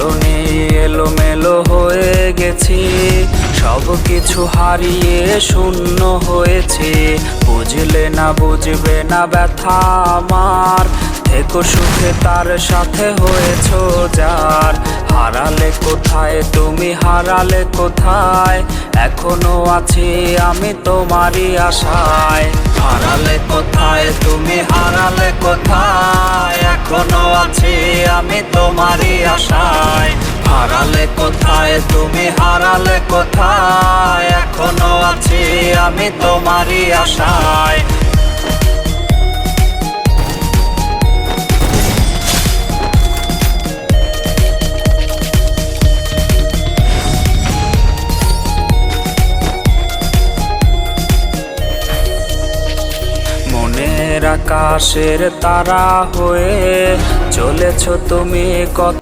বলনি এলোমেলো হয়ে গেছি, সব কিছু হারিয়ে শূন্য হয়েছি। বুঝলে না বুঝবে না ব্যথা আমার, থেকো সুখে তার সাথে হয়েছো যার। হারালে কোথায় তুমি, হারালে কোথায়, এখনো আছি আমি তোমারই আশায়। হারালে কোথায় তুমি, হারালে কোথায়, এখনো আছি আমি তোমারই আশায়। হারালে কোথায় তুমি, হারালে কোথায়, এখনো আছি আমি তোমারই আশায়। মনের আকাশের তারা হয়ে চলেছ তুমি কত